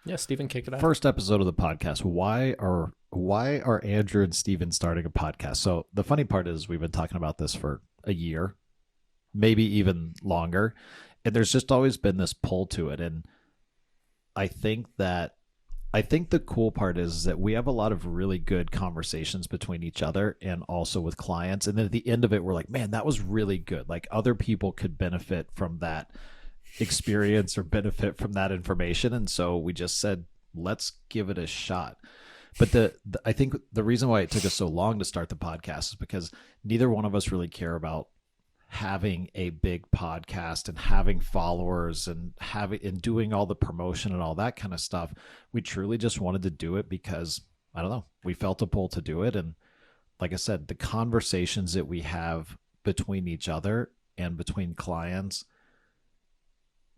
Yeah, Steven, kick it off. First episode of the podcast. Why are Andrew and Steven starting a podcast? So the funny part is we've been talking about this for a year, maybe even longer, and there's just always been this pull to it. And I think the cool part is that we have a lot of really good conversations between each other and also with clients. And then at the end of it, we're like, man, that was really good. Like other people could benefit from that experience or benefit from that information. And so we just said, let's give it a shot. But I think the reason why it took us so long to start the podcast is because neither one of us really care about having a big podcast and having followers and doing all the promotion and all that kind of stuff. We truly just wanted to do it because, I don't know, we felt a pull to do it. And like I said, the conversations that we have between each other and between clients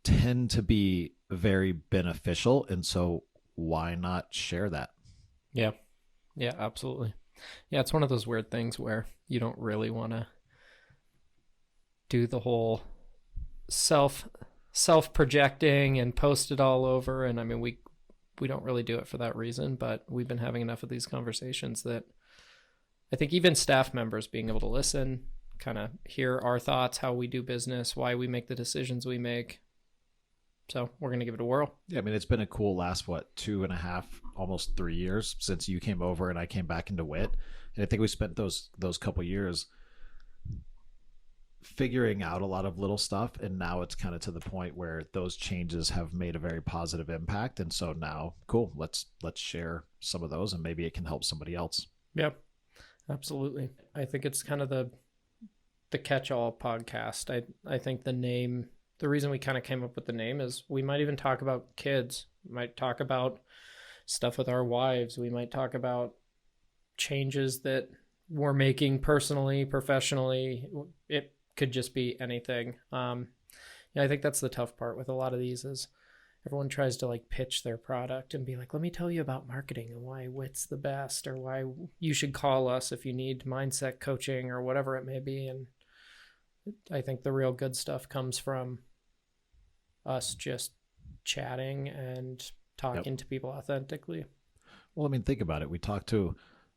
tend to be very beneficial. And so why not share that? Yeah, absolutely. Yeah, it's one of those weird things where you don't really want to do the whole self-projecting and post it all over. And I mean, we don't really do it for that reason, but we've been having enough of these conversations that I think even staff members being able to listen, kind of hear our thoughts, how we do business, why we make the decisions we make. So we're going to give it a whirl. Yeah, I mean, it's been a cool last, 2.5, almost 3 years since you came over and I came back into WIT. And I think we spent those couple years figuring out a lot of little stuff, and now it's kind of to the point where those changes have made a very positive impact. And so now, cool, let's share some of those, and maybe it can help somebody else. Yeah, absolutely. I think it's kind of the catch-all podcast. I think the reason we kind of came up with the name is we might even talk about kids, we might talk about stuff with our wives, we might talk about changes that we're making personally, professionally. It could just be anything. I think that's the tough part with a lot of these is everyone tries to like pitch their product and be like, let me tell you about marketing and why WIT's the best, or why you should call us if you need mindset coaching or whatever it may be. And I think the real good stuff comes from us just chatting and talking to people authentically. Well, I mean, think about it. We talk to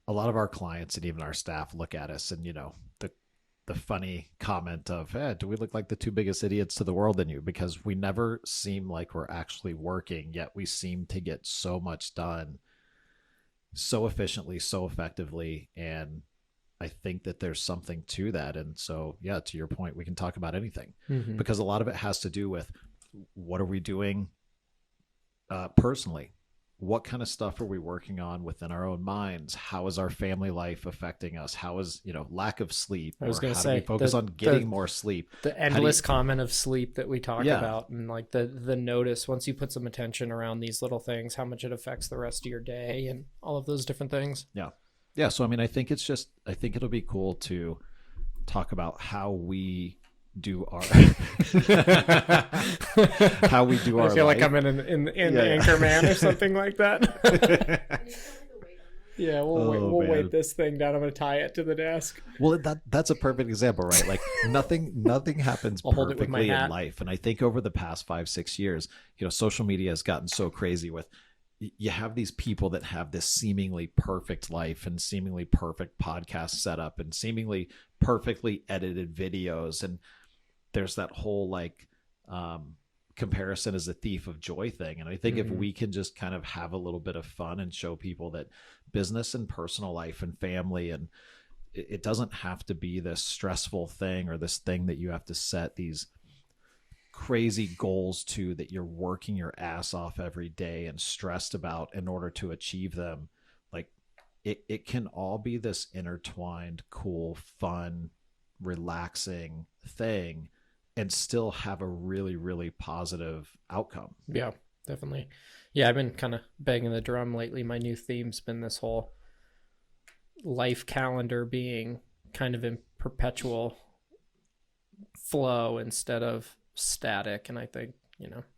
a lot of our clients, and even our staff look at us and, the funny comment of, hey, do we look like the two biggest idiots to the world in you? Because we never seem like we're actually working, yet we seem to get so much done so efficiently, so effectively. And I think that there's something to that. And so, yeah, to your point, we can talk about anything because a lot of it has to do with what are we doing personally? What kind of stuff are we working on within our own minds? How is our family life affecting us? How is, lack of sleep? I was going to say, how do we focus on getting more sleep? The endless comment of sleep that we talk about, and like the notice, once you put some attention around these little things, how much it affects the rest of your day and all of those different things. Yeah. Yeah. So, I mean, I think it'll be cool to talk about how we do our how we do our I feel life. like I'm in Anchorman or something like that. Yeah, we'll wait this thing down. I'm going to tie it to the desk. Well, that's a perfect example, right? Like nothing happens perfectly in life. And I think over the past 5-6 years, social media has gotten so crazy with, you have these people that have this seemingly perfect life and seemingly perfect podcast setup and seemingly perfectly edited videos. And there's that whole comparison is a thief of joy thing. And I think if we can just kind of have a little bit of fun and show people that business and personal life and family, and it doesn't have to be this stressful thing or this thing that you have to set these crazy goals to, that you're working your ass off every day and stressed about in order to achieve them. Like it can all be this intertwined, cool, fun, relaxing thing and still have a really, really positive outcome. Yeah, definitely. Yeah, I've been kind of banging the drum lately. My new theme's been this whole life calendar being kind of in perpetual flow instead of static. And I think,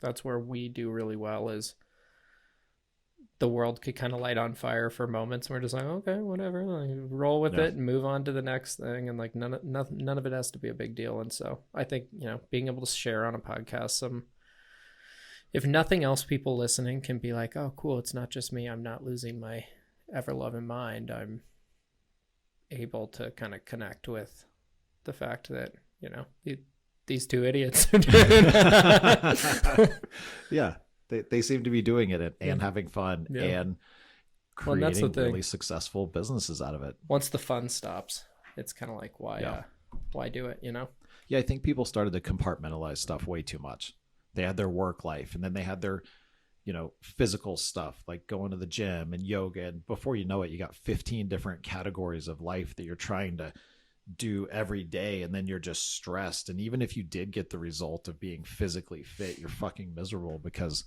that's where we do really well is the world could kind of light on fire for moments and we're just like, okay, whatever, like, roll with it and move on to the next thing. And like none of it has to be a big deal. And so I think, being able to share on a podcast some if nothing else, people listening can be like, oh, cool, it's not just me. I'm not losing my ever-loving mind. I'm able to kind of connect with the fact that, these two idiots are doing it. Yeah. They seem to be doing it and having fun and creating really successful businesses out of it. Once the fun stops, it's kind of like, why do it, Yeah, I think people started to compartmentalize stuff way too much. They had their work life, and then they had their, physical stuff, like going to the gym and yoga. And before you know it, you got 15 different categories of life that you're trying to do every day. And then you're just stressed. And even if you did get the result of being physically fit, you're fucking miserable because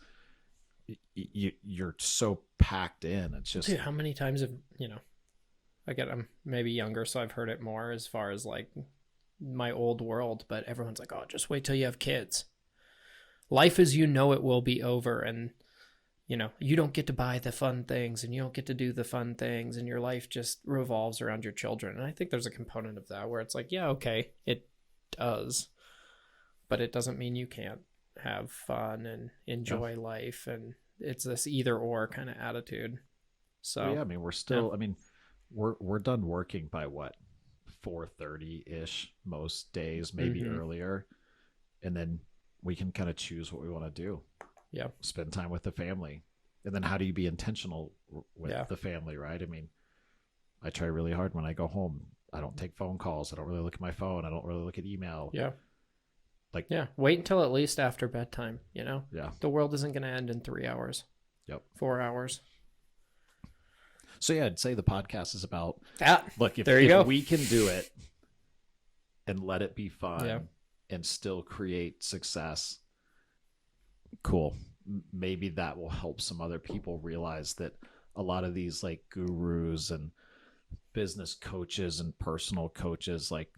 you're so packed in. It's just, dude, how many times have, I'm maybe younger, so I've heard it more as far as like my old world, but everyone's like, oh, just wait till you have kids. Life as it will be over, and you don't get to buy the fun things, and you don't get to do the fun things, and your life just revolves around your children. And I think there's a component of that where it's like, yeah, okay, it does, but it doesn't mean you can't have fun and enjoy life. And it's this either or kind of attitude. So yeah, I mean, we're still, we're done working by what, 4:30-ish most days, maybe earlier, and then we can kind of choose what we want to do. Yeah. Spend time with the family. And then how do you be intentional with the family, right? I mean, I try really hard when I go home. I don't take phone calls. I don't really look at my phone. I don't really look at email. Yeah. Wait until at least after bedtime, Yeah. The world isn't going to end in 3 hours. Yep. 4 hours. So yeah, I'd say the podcast is about, look, if we can do it and let it be fun and still create success, cool. Maybe that will help some other people realize that a lot of these like gurus and business coaches and personal coaches, like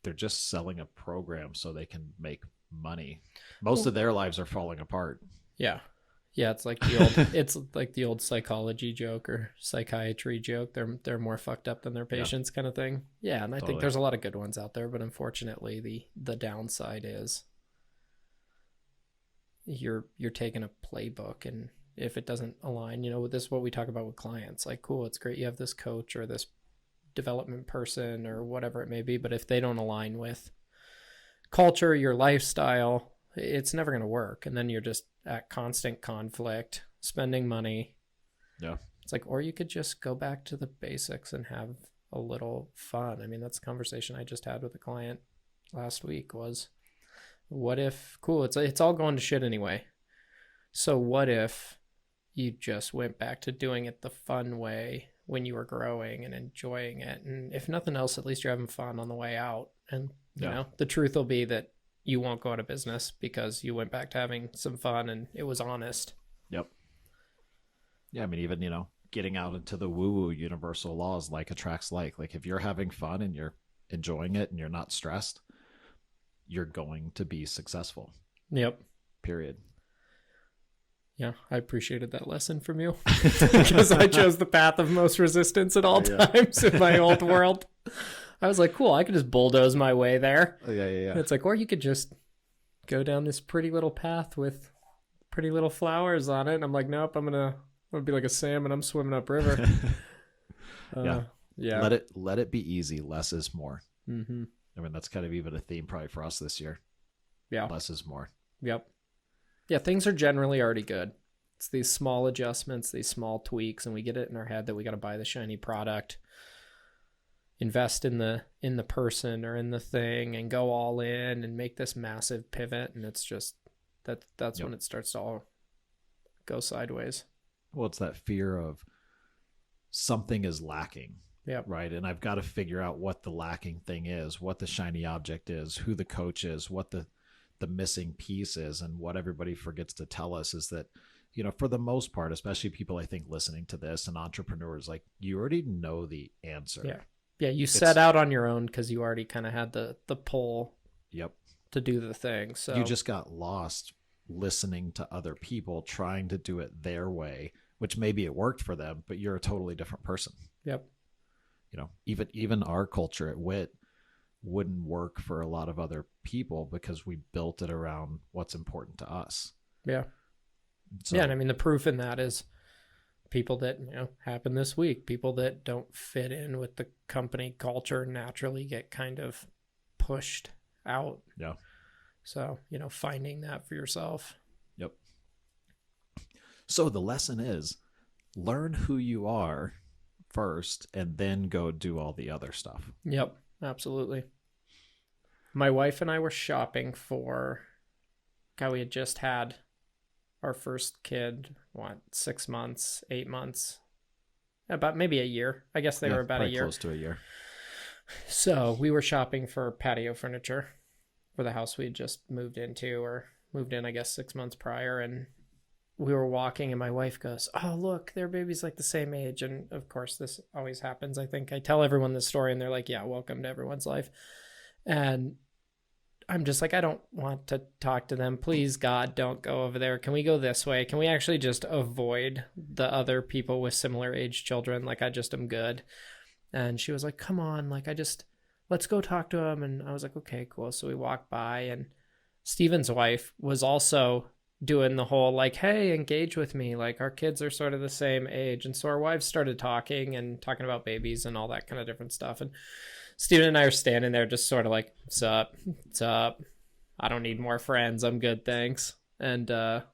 they're just selling a program so they can make money. Most of their lives are falling apart. Yeah. Yeah, it's like the old psychology joke or psychiatry joke. They're more fucked up than their patients kind of thing. Yeah, and I think there's a lot of good ones out there, but unfortunately the downside is you're taking a playbook, and if it doesn't align, with this, what we talk about with clients, like, cool, it's great you have this coach or this development person or whatever it may be, but if they don't align with culture, your lifestyle, it's never going to work. And then you're just at constant conflict, spending money. Yeah. It's like, or you could just go back to the basics and have a little fun. I mean, that's a conversation I just had with a client last week was, what if, cool, it's all going to shit anyway. So what if you just went back to doing it the fun way when you were growing and enjoying it? And if nothing else, at least you're having fun on the way out. And, the truth will be that you won't go out of business because you went back to having some fun and it was honest. Yep. Yeah, I mean, even, getting out into the woo-woo universal laws, like attracts like. Like if you're having fun and you're enjoying it and you're not stressed, you're going to be successful. Yep. Period. Yeah, I appreciated that lesson from you because I chose the path of most resistance at all times in my old world. I was like, cool, I could just bulldoze my way there. Yeah. It's like, or you could just go down this pretty little path with pretty little flowers on it. And I'm like, nope, I'm gonna be like a salmon. I'm swimming upriver. Yeah. Yeah. Let it be easy. Less is more. Mm-hmm. I mean, that's kind of even a theme probably for us this year. Yeah. Less is more. Yep. Yeah, things are generally already good. It's these small adjustments, these small tweaks, and we get it in our head that we got to buy the shiny product, invest in the person or in the thing, and go all in and make this massive pivot. And it's just that's when it starts to all go sideways. Well, it's that fear of something is lacking. Yeah. Right. And I've got to figure out what the lacking thing is, what the shiny object is, who the coach is, what the missing piece is. And what everybody forgets to tell us is that, for the most part, especially people I think listening to this and entrepreneurs, like you already know the answer. Yeah. Yeah. You set out on your own because you already kind of had the pull. Yep. To do the thing. So you just got lost listening to other people trying to do it their way, which maybe it worked for them, but you're a totally different person. Yep. Even our culture at WIT wouldn't work for a lot of other people because we built it around what's important to us. Yeah. So, Yeah, and I mean the proof in that is people that, happen this week, people that don't fit in with the company culture naturally get kind of pushed out. yeah. So, finding that for yourself. Yep. So the lesson is learn who you are first and then go do all the other stuff. Yep, absolutely. My wife and I were shopping for, God, we had just had our first kid, 6 months, 8 months, about maybe a year. I guess they were about a year. Close to a year. So we were shopping for patio furniture for the house we had just moved into, or moved in, I guess, 6 months prior. And we were walking and my wife goes, "Oh, look, their baby's like the same age." And of course, this always happens. I think I tell everyone this story and they're like, "Yeah, welcome to everyone's life." And I'm just like, I don't want to talk to them. Please, God, don't go over there. Can we go this way? Can we actually just avoid the other people with similar age children? Like, I just am good. And she was like, "Come on, like, let's go talk to him." And I was like, "Okay, cool." So we walked by and Steven's wife was also doing the whole like, "Hey, engage with me. Like, our kids are sort of the same age." And so our wives started talking about babies and all that kind of different stuff. And Steven and I are standing there just sort of like, "What's up? What's up? I don't need more friends. I'm good, thanks." And the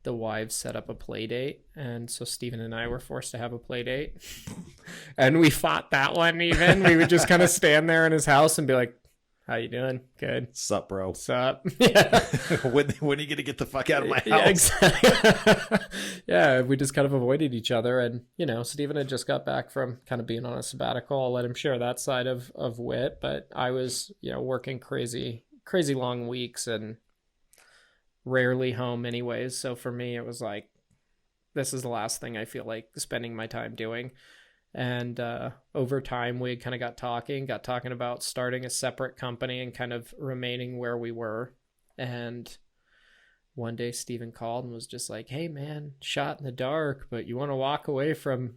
wives set up a play date. And so Steven and I were forced to have a play date. And we fought that one even. We would just kind of stand there in his house and be like, "How you doing? Good. Sup, bro? Sup?" Yeah. when are you going to get the fuck out of my house? Yeah, exactly. Yeah, we just kind of avoided each other. And, Steven had just got back from kind of being on a sabbatical. I'll let him share that side of WIT. But I was, working crazy long weeks and rarely home anyways. So for me, it was like, this is the last thing I feel like spending my time doing. And over time, we kind of got talking about starting a separate company and kind of remaining where we were. And one day Steven called and was just like, "Hey man, shot in the dark, but you want to walk away from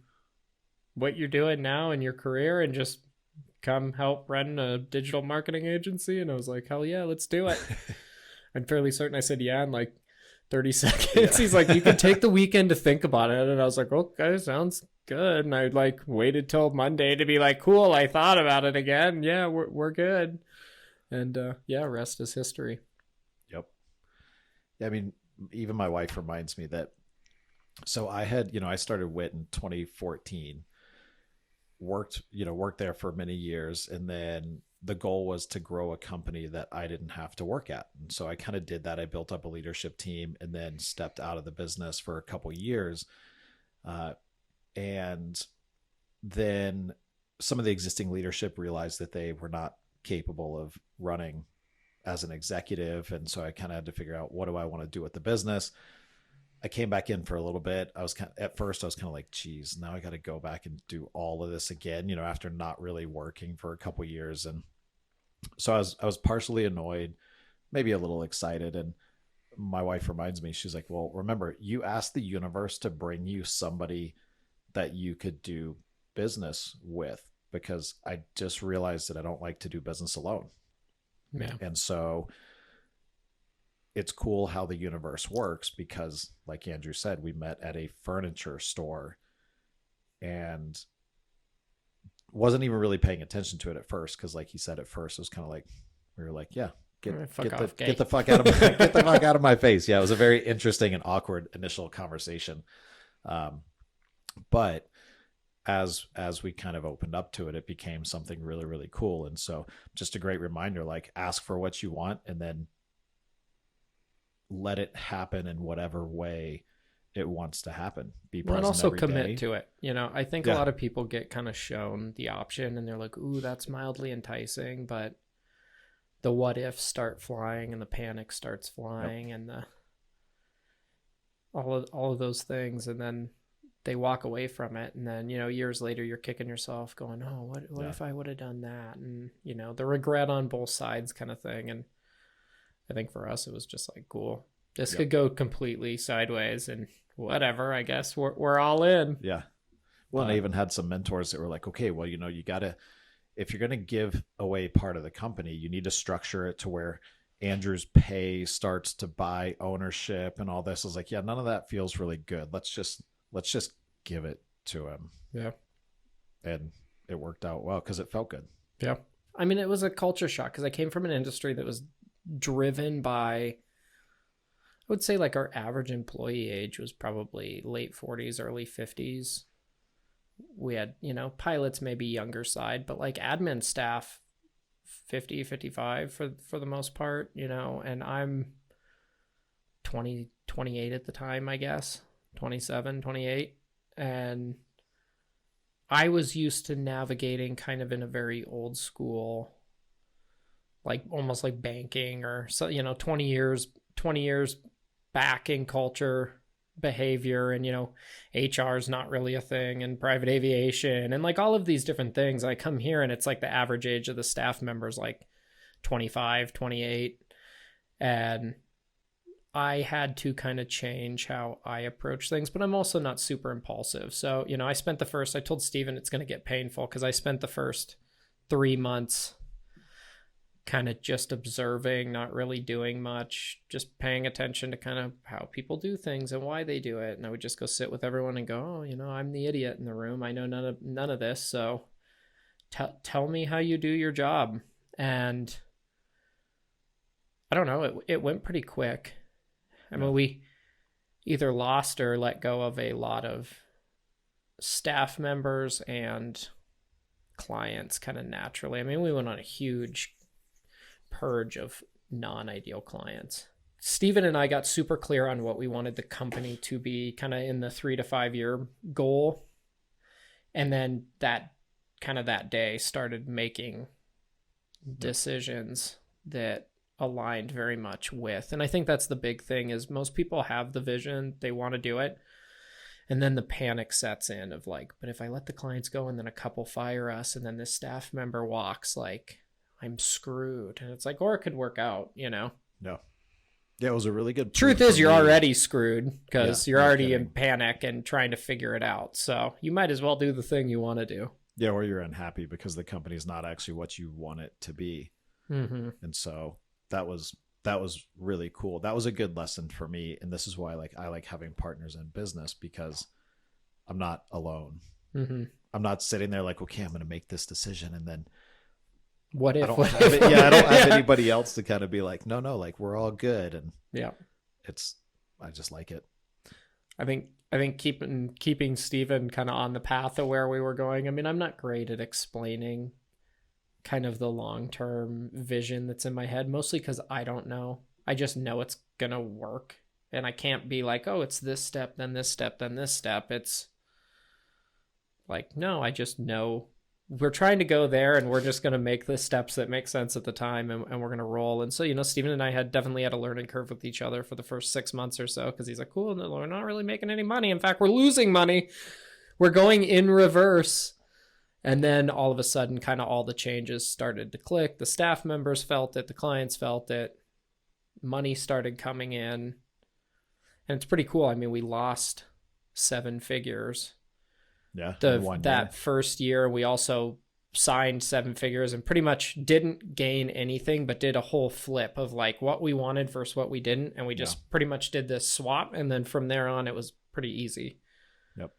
what you're doing now in your career and just come help run a digital marketing agency?" And I was like, "Hell yeah, let's do it." I'm fairly certain I said yeah in like 30 seconds. Yeah. He's like, "You can take the weekend to think about it." And I was like, "Okay, sounds good." And I like waited till Monday to be like, "Cool, I thought about it again. Yeah, we're good." And rest is history. Yep. I mean, even my wife reminds me that. So I had, I started WIT in 2014, worked there for many years. And then the goal was to grow a company that I didn't have to work at. And so I kind of did that. I built up a leadership team and then stepped out of the business for a couple of years. And then some of the existing leadership realized that they were not capable of running as an executive. And so I kind of had to figure out, what do I want to do with the business? I came back in for a little bit. At first I was kind of like, geez, now I got to go back and do all of this again, after not really working for a couple of years. And so I was partially annoyed, maybe a little excited. And my wife reminds me, she's like, "Well, remember, you asked the universe to bring you somebody that you could do business with, because I just realized that I don't like to do business alone." Yeah. And so it's cool how the universe works, because like Andrew said, we met at a furniture store and wasn't even really paying attention to it at first. Cause like he said, at first it was kind of like, we were like, yeah, get the fuck out of my face. Yeah. It was a very interesting and awkward initial conversation. But as we kind of opened up to it, it became something really, really cool. And so just a great reminder, like, ask for what you want and then let it happen in whatever way it wants to happen. Be present, and also every commit day. to it. I think a lot of people get kind of shown the option and they're like, "Ooh, that's mildly enticing," but the what ifs start flying and the panic starts flying. Yep. And the all of those things, and then they walk away from it, and then years later you're kicking yourself going, "Oh, what if I would have done that?" And the regret on both sides kind of thing. And I think for us it was just like, cool, this could go completely sideways, and whatever, I guess we're all in. Yeah. Well, I even had some mentors that were like, "Okay, well, you gotta, if you're going to give away part of the company, you need to structure it to where Andrew's pay starts to buy ownership and all this. I was like, yeah, none of that feels really good. Let's just give it to him. Yeah. And it worked out well because it felt good. Yeah. I mean, it was a culture shock because I came from an industry that was driven by, I would say like our average employee age was probably late 40s, early 50s. We had, pilots maybe younger side, but like admin staff, 50, 55 for the most part, and I'm 20, 28 at the time, I guess, 27, 28. And I was used to navigating kind of in a very old school, like almost like banking or so, 20 years back in culture, behavior, and HR is not really a thing, and private aviation and like all of these different things. I come here and it's like the average age of the staff members like 25, 28, and I had to kind of change how I approach things, but I'm also not super impulsive. So, I told Steven it's going to get painful because I spent the first 3 months kind of just observing, not really doing much, just paying attention to kind of how people do things and why they do it. And I would just go sit with everyone and go, oh, I'm the idiot in the room. I know none of this. So tell me how you do your job. And I don't know, it went pretty quick. I mean, we either lost or let go of a lot of staff members and clients kind of naturally. I mean, we went on a huge purge of non-ideal clients. Steven and I got super clear on what we wanted the company to be kind of in the 3 to 5 year goal. And then that day started making decisions that aligned very much with. And I think that's the big thing is most people have the vision, they want to do it. And then the panic sets in of like, but if I let the clients go and then a couple fire us and then this staff member walks, like I'm screwed. And it's like, or it could work out, No. Yeah, it was a really good truth is you're already screwed because you're already in panic and trying to figure it out. So you might as well do the thing you want to do. Yeah, or you're unhappy because the company's not actually what you want it to be. Mm-hmm. And so that was really cool. That was a good lesson for me. And this is why I like having partners in business because I'm not alone. Mm-hmm. I'm not sitting there like, okay, I'm going to make this decision. And then I don't have anybody else to kind of be like, no, like we're all good. And I just like it. I think keeping Steven kind of on the path of where we were going. I mean, I'm not great at explaining kind of the long-term vision that's in my head, mostly because I don't know. I just know it's going to work. And I can't be like, oh, it's this step, then this step, then this step. It's like, no, I just know we're trying to go there and we're just going to make the steps that make sense at the time and we're going to roll. And so, Steven and I definitely had a learning curve with each other for the first 6 months or so because he's like, cool, no, we're not really making any money. In fact, we're losing money. We're going in reverse. And then all of a sudden, kind of all the changes started to click. The staff members felt it. The clients felt it. Money started coming in. And it's pretty cool. I mean, we lost 7 figures. Yeah. That first year, we also signed 7 figures and pretty much didn't gain anything, but did a whole flip of like what we wanted versus what we didn't. And we just pretty much did this swap. And then from there on, it was pretty easy. Yep.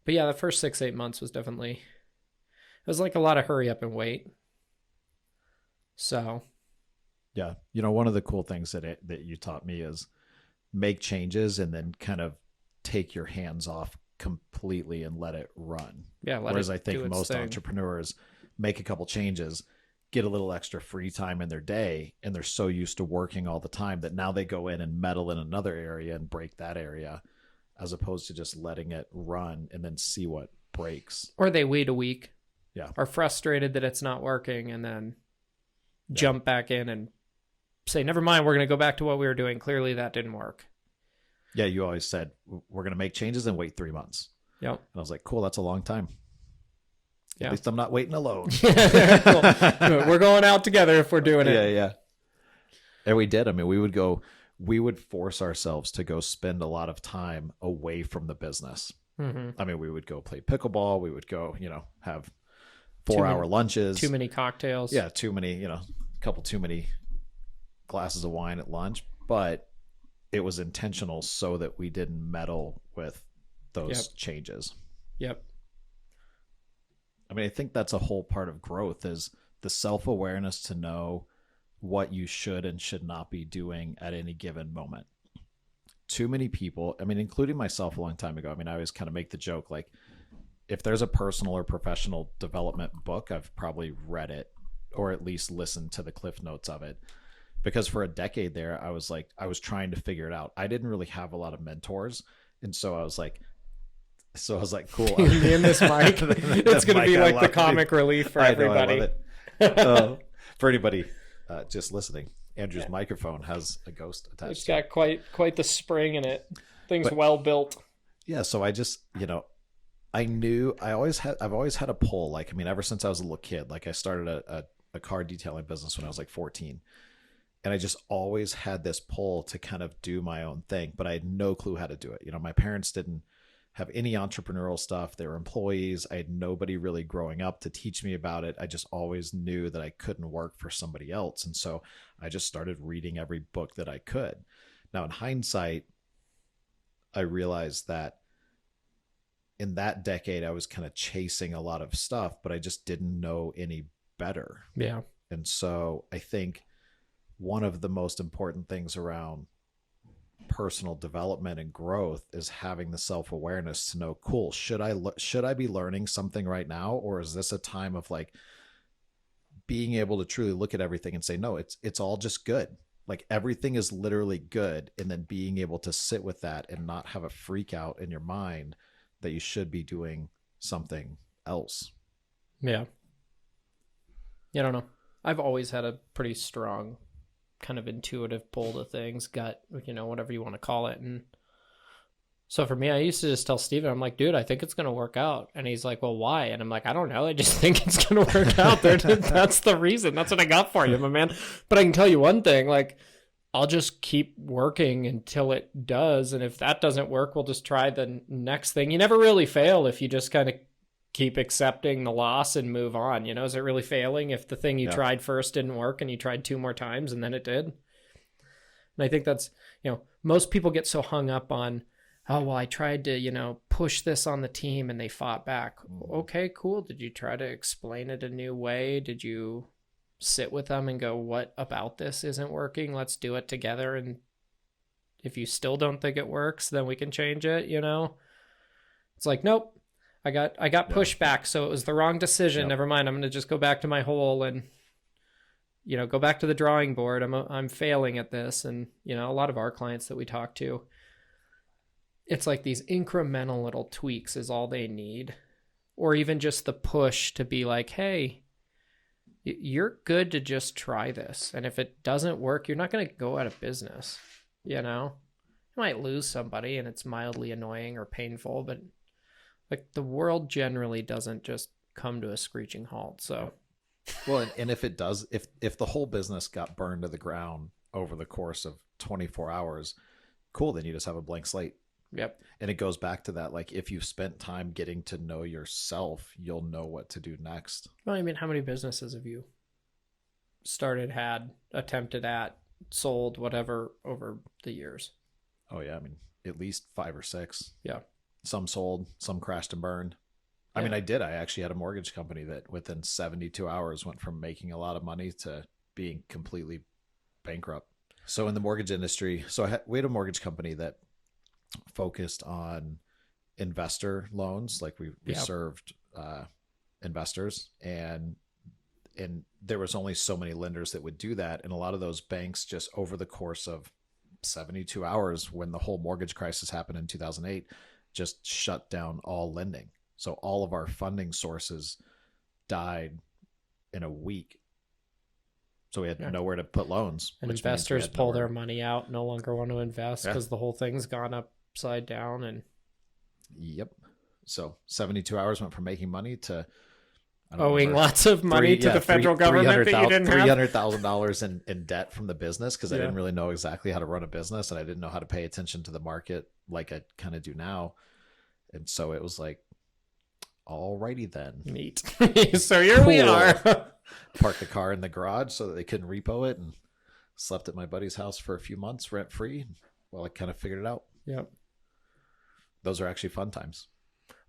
But yeah, the first 6-8 months was definitely... It was like a lot of hurry up and wait. So. Yeah. One of the cool things that you taught me is make changes and then kind of take your hands off completely and let it run. Yeah. Whereas I think most entrepreneurs make a couple changes, get a little extra free time in their day, and they're so used to working all the time that now they go in and meddle in another area and break that area as opposed to just letting it run and then see what breaks. Or they wait a week. Yeah. Are frustrated that it's not working and then jump back in and say, never mind, we're going to go back to what we were doing. Clearly that didn't work. Yeah. You always said, we're going to make changes and wait 3 months. Yep. And I was like, cool, that's a long time. Yeah. At least I'm not waiting alone. Cool. We're going out together if we're doing it. Yeah. And we did. I mean, we would force ourselves to go spend a lot of time away from the business. Mm-hmm. I mean, we would go play pickleball. We would go, have 4-hour lunches. Too many cocktails. Yeah, too many, couple too many glasses of wine at lunch, but it was intentional so that we didn't meddle with those changes. Yep. I mean, I think that's a whole part of growth is the self-awareness to know what you should and should not be doing at any given moment. Too many people, I mean, including myself a long time ago, I mean, I always kind of make the joke, like, if there's a personal or professional development book, I've probably read it or at least listened to the cliff notes of it. Because for a decade there, I was trying to figure it out. I didn't really have a lot of mentors. And so I was like, cool. Me and this mic, it's going to be like the comic relief for everybody. I love it. For anybody just listening, Andrew's microphone has a ghost attached. It's got quite the spring in it. Thing's well built. Yeah. So I just, I've always had a pull. Like, I mean, ever since I was a little kid, like I started a car detailing business when I was like 14. And I just always had this pull to kind of do my own thing, but I had no clue how to do it. My parents didn't have any entrepreneurial stuff. They were employees. I had nobody really growing up to teach me about it. I just always knew that I couldn't work for somebody else. And so I just started reading every book that I could. Now, in hindsight, I realized that in that decade, I was kind of chasing a lot of stuff, but I just didn't know any better. Yeah. And so I think one of the most important things around personal development and growth is having the self-awareness to know, cool, should I be learning something right now? Or is this a time of like being able to truly look at everything and say, no, it's all just good. Like everything is literally good. And then being able to sit with that and not have a freak out in your mind that you should be doing something else. Yeah. I don't know. I've always had a pretty strong kind of intuitive pull to things, gut, whatever you want to call it. And so for me, I used to just tell Steven, I'm like, dude, I think it's going to work out. And he's like, well, why? And I'm like, I don't know. I just think it's going to work out. That's the reason. That's what I got for you, my man. But I can tell you one thing, like, I'll just keep working until it does. And if that doesn't work, we'll just try the next thing. You never really fail if you just kind of keep accepting the loss and move on. Is it really failing if the thing you tried first didn't work and you tried 2 more times and then it did? And I think that's, most people get so hung up on, oh, well, I tried to, push this on the team and they fought back. Okay, cool. Did you try to explain it a new way? Did you sit with them and go, what about this isn't working? Let's do it together. And if you still don't think it works, then we can change it. It's like, nope. I got pushback, so it was the wrong decision. Never mind. I'm going to just go back to my hole and, go back to the drawing board. I'm failing at this. And, a lot of our clients that we talk to, it's like these incremental little tweaks is all they need. Or even just the push to be like, hey, you're good to just try this. And if it doesn't work, you're not going to go out of business. You might lose somebody and it's mildly annoying or painful, but like the world generally doesn't just come to a screeching halt. So, well, and if it does, if the whole business got burned to the ground over the course of 24 hours, cool. Then you just have a blank slate. Yep. And it goes back to that. Like if you've spent time getting to know yourself, you'll know what to do next. Well, I mean, how many businesses have you started, had, attempted at, sold, whatever over the years? Oh yeah. I mean, at least 5 or 6. Yeah. Some sold, some crashed and burned. I mean, I actually had a mortgage company that within 72 hours went from making a lot of money to being completely bankrupt. So in the mortgage industry, we had a mortgage company that focused on investor loans. Like we served investors and there was only so many lenders that would do that. And a lot of those banks just over the course of 72 hours, when the whole mortgage crisis happened in 2008, just shut down all lending. So all of our funding sources died in a week. So we had nowhere to put loans. And investors pull their money out, no longer want to invest because the whole thing's gone upside down. And yep. So 72 hours went from making money to owing lots of money to the federal government that you didn't have. $300,000 in debt from the business because I didn't really know exactly how to run a business and I didn't know how to pay attention to the market like I kind of do now. And so it was like, alrighty then. Neat. So here we are. Parked the car in the garage so that they couldn't repo it and Slept at my buddy's house for a few months rent free while I kind of figured it out. Yep. Those are actually fun times.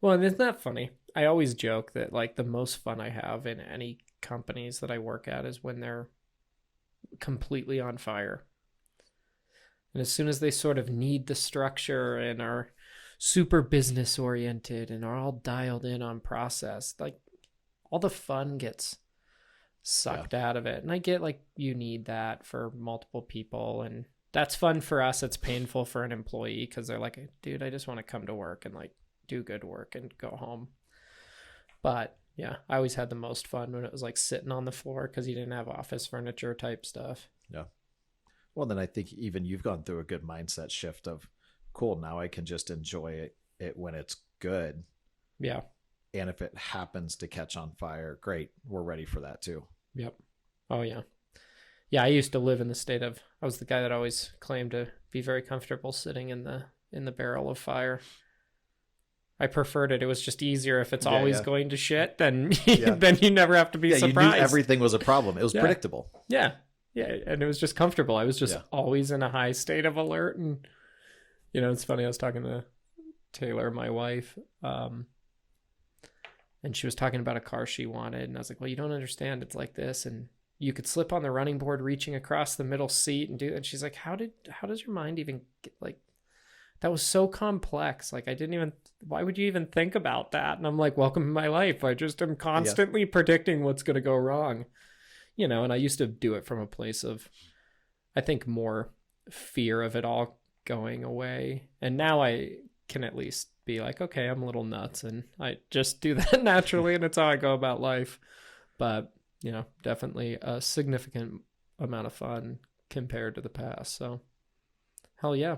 Well, and isn't that funny? I always joke that like the most fun I have in any companies that I work at is when they're completely on fire. And as soon as they sort of need the structure and are super business oriented and are all dialed in on process, like all the fun gets sucked out of it. And I get like you need that for multiple people, and that's fun for us. It's painful for an employee because they're like, dude, I just want to come to work and like do good work and go home. But yeah, I always had the most fun when it was like sitting on the floor because you didn't have office furniture type stuff. Yeah. Well, then I think even you've gone through a good mindset shift of, cool, now I can just enjoy it when it's good. Yeah. And if it happens to catch on fire, great. We're ready for that too. Yep. Oh, yeah. Yeah, I used to live in the state of, I was the guy that always claimed to be very comfortable sitting in the barrel of fire. I preferred it. It was just easier if it's always going to shit, then then you never have to be surprised. You knew everything was a problem. It was predictable. Yeah. Yeah, and it was just comfortable. I was just always in a high state of alert. And, it's funny. I was talking to Taylor, my wife, and she was talking about a car she wanted. And I was like, well, you don't understand. It's like this. And you could slip on the running board reaching across the middle seat and do it. And she's like, how does your mind even get, like, that was so complex. Like, why would you even think about that? And I'm like, welcome to my life. I just am constantly predicting what's going to go wrong. And I used to do it from a place of, I think, more fear of it all going away. And now I can at least be like, okay, I'm a little nuts and I just do that naturally and it's how I go about life. But, definitely a significant amount of fun compared to the past. So, hell yeah.